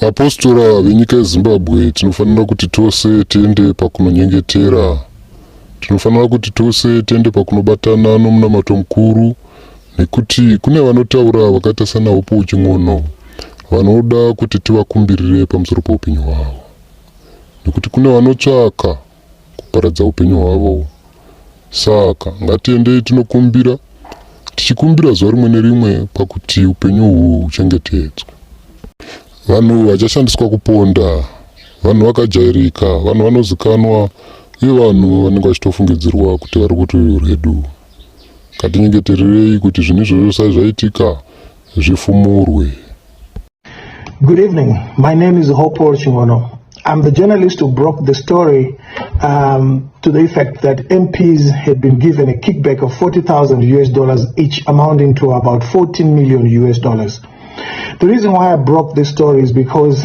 Apostora venyika yeZimbabwe tinofanira kuti tose tiende pakunonyengetera. Tinofanira kuti tose tiende pakunobatana nomunamato mukuru, nekuti kune vanotaura vakaita sana upo uching'ono vanoda kuti tivakumbirire pamusoro paupenyu hwavo, nekuti kune vanotsvaka kuparadza upenyu hwavo. Saka ngatiendei tinokumbira, tichikumbira zuva rimwe nerimwe pakuti upenyu huu huchengetedzwe. Vanhu vachashandiswa kuponda, vanhu vakajairika, vanhu vanozikanwa, uye vanhu vanenge vachitofungidzirwa kuti vari kurudyi rwedu. Ngatinyengetererei kuti zvinhu izvozvo zvisati zvaitika zvifumurwe. Good evening. My name is Hopo Chingono. I'm the journalist who broke the story to the effect that MPs had been given a kickback of $40,000 each, amounting to about $14 million. The reason why I broke this story is because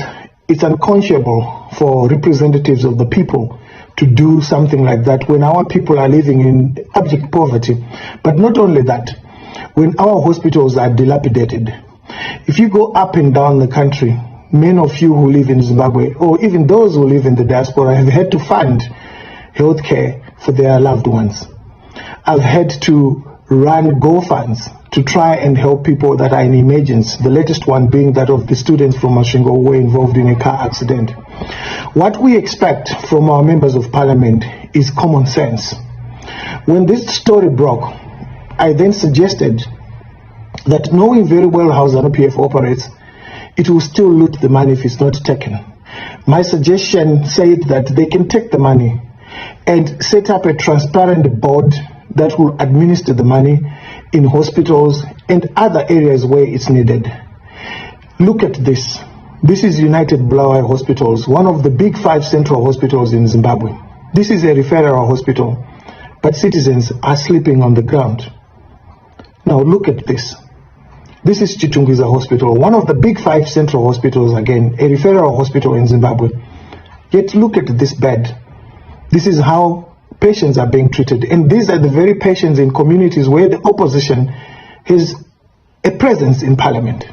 it's unconscionable for representatives of the people to do something like that when our people are living in abject poverty. But not only that, when our hospitals are dilapidated. If you go up and down the country, many of you who live in Zimbabwe, or even those who live in the diaspora, have had to fund healthcare for their loved ones. I've had to run GoFunds to try and help people that are in emergency, the latest one being that of the students from Masvingo who were involved in a car accident. What we expect from our members of parliament is common sense. When this story broke, I then suggested that, knowing very well how ZANU-PF operates, it will still loot the money if it's not taken. My suggestion said that they can take the money and set up a transparent board that will administer the money in hospitals and other areas where it's needed. Look at this. This is United Bulawayo Hospitals, one of the big 5 central hospitals in Zimbabwe. This is a referral hospital, but citizens are sleeping on the ground. Now look at this. This is Chitungwiza Hospital, one of the big 5 central hospitals, again, a referral hospital in Zimbabwe. Yet look at this bed. This is how patients are being treated. And these are the very patients in communities where the opposition has a presence in parliament.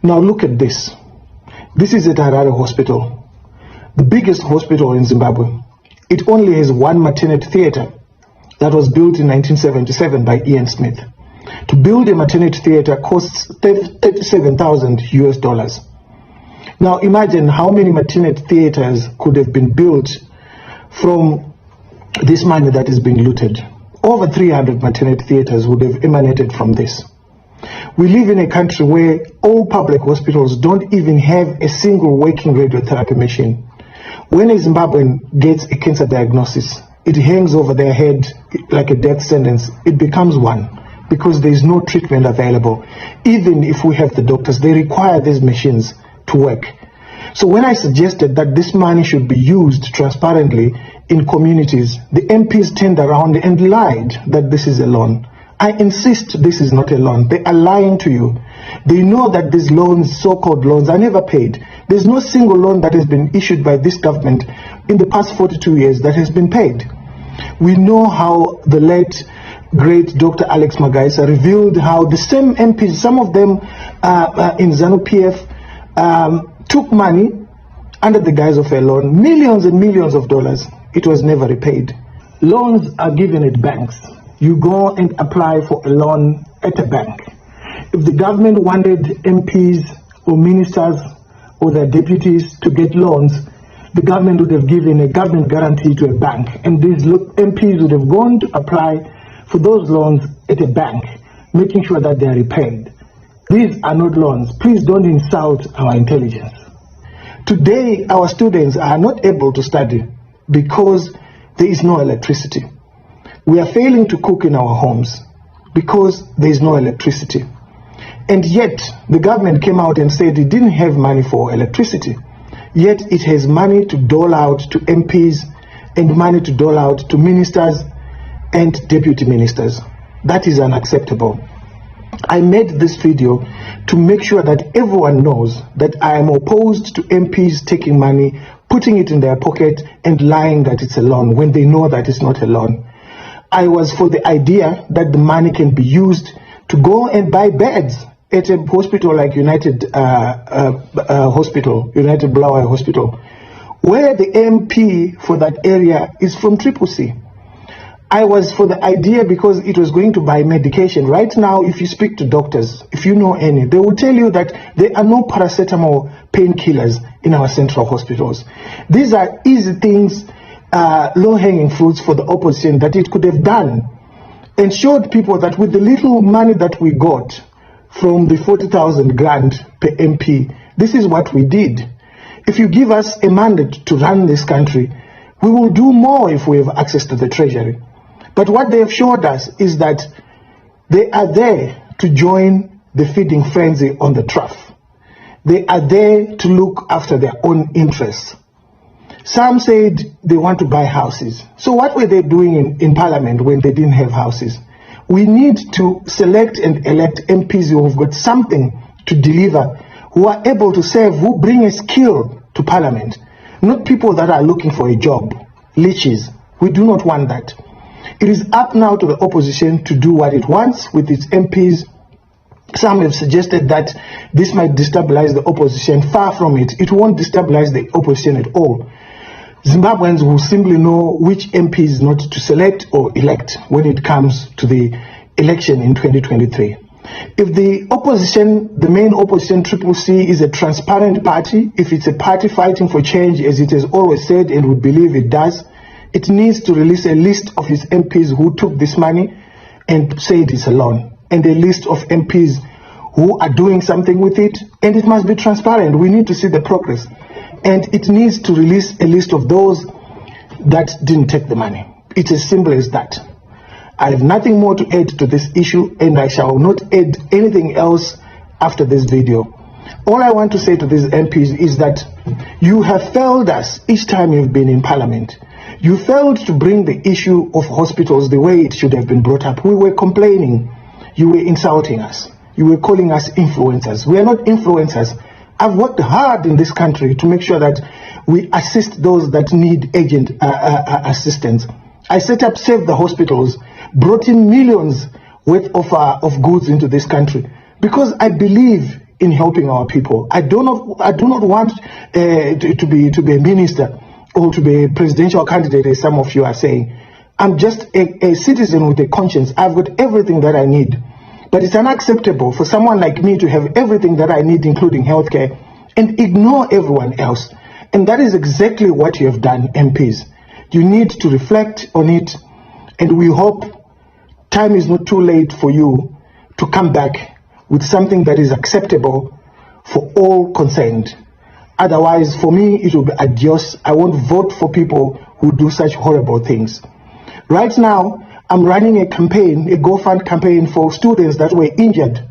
Now look at this. This is at Harare Hospital, the biggest hospital in Zimbabwe. It only has one maternity theater that was built in 1977 by Ian Smith. To build a maternity theater costs $37,000. Now imagine how many maternity theaters could have been built from this money that is being looted. Over 300 maternity theaters would have emanated from this. We live in a country where all public hospitals don't even have a single working radiotherapy machine. When a Zimbabwean gets a cancer diagnosis, it hangs over their head like a death sentence. It becomes one because there is no treatment available. Even if we have the doctors, they require these machines to work. So when I suggested that this money should be used transparently in communities, the MPs turned around and lied that this is a loan. I insist this is not a loan. They are lying to you. They know that these loans, so-called loans, are never paid. There's no single loan that has been issued by this government in the past 42 years that has been paid. We know how the late, great Dr. Alex Magaisa revealed how the same MPs, some of them in ZANU-PF, took money under the guise of a loan, millions and millions of dollars. It was never repaid. Loans are given at banks. You go and apply for a loan at a bank. If the government wanted MPs or ministers or their deputies to get loans, the government would have given a government guarantee to a bank, and these MPs would have gone to apply for those loans at a bank, making sure that they are repaid. These are not loans. Please don't insult our intelligence. Today, our students are not able to study because there is no electricity. We are failing to cook in our homes because there is no electricity. And yet, the government came out and said it didn't have money for electricity. Yet, it has money to dole out to MPs and money to dole out to ministers and deputy ministers. That is unacceptable. I made this video to make sure that everyone knows that I am opposed to MPs taking money, putting it in their pocket and lying that it's a loan when they know that it's not a loan. I was for the idea that the money can be used to go and buy beds at a hospital like United Hospital, United Bulawayo Hospital, where the MP for that area is from C. I was for the idea because it was going to buy medication. Right now, if you speak to doctors, if you know any, they will tell you that there are no paracetamol painkillers in our central hospitals. These are easy things, low-hanging fruits for the opposition that it could have done, and showed people that with the little money that we got from the 40,000 grant per MP, this is what we did. If you give us a mandate to run this country, we will do more if we have access to the treasury. But what they have showed us is that they are there to join the feeding frenzy on the trough. They are there to look after their own interests. Some said they want to buy houses. So what were they doing in Parliament when they didn't have houses? We need to select and elect MPs who have got something to deliver, who are able to serve, who bring a skill to Parliament, not people that are looking for a job, leeches. We do not want that. It is up now to the opposition to do what it wants with its MPs. Some have suggested that this might destabilize the opposition. Far from it. It won't destabilize the opposition at all. Zimbabweans will simply know which MPs not to select or elect when it comes to the election in 2023. If the opposition, the main opposition, CCC, is a transparent party, if it's a party fighting for change, as it has always said and we believe it does, it needs to release a list of its MPs who took this money and said it's a loan, and a list of MPs who are doing something with it, and it must be transparent. We need to see the progress. And it needs to release a list of those that didn't take the money. It's as simple as that. I have nothing more to add to this issue, and I shall not add anything else after this video. All I want to say to these MPs is that you have failed us each time you've been in Parliament. You failed to bring the issue of hospitals the way it should have been brought up. We were complaining. You were insulting us. You were calling us influencers. We are not influencers. I've worked hard in this country to make sure that we assist those that need urgent assistance. I set up Save the Hospitals, brought in millions worth of goods into this country because I believe in helping our people. I do not want to be a minister or to be a presidential candidate, as some of you are saying. I'm just a citizen with a conscience. I've got everything that I need. But it's unacceptable for someone like me to have everything that I need, including healthcare, and ignore everyone else. And that is exactly what you have done, MPs. You need to reflect on it, and we hope time is not too late for you to come back with something that is acceptable for all concerned. Otherwise, for me, it will be adios. I won't vote for people who do such horrible things. Right now, I'm running a campaign, a GoFund campaign for students that were injured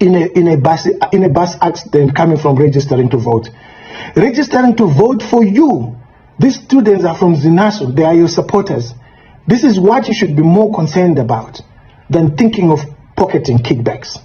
in a bus accident coming from registering to vote. Registering to vote for you. These students are from Zinaso. They are your supporters. This is what you should be more concerned about than thinking of pocketing kickbacks.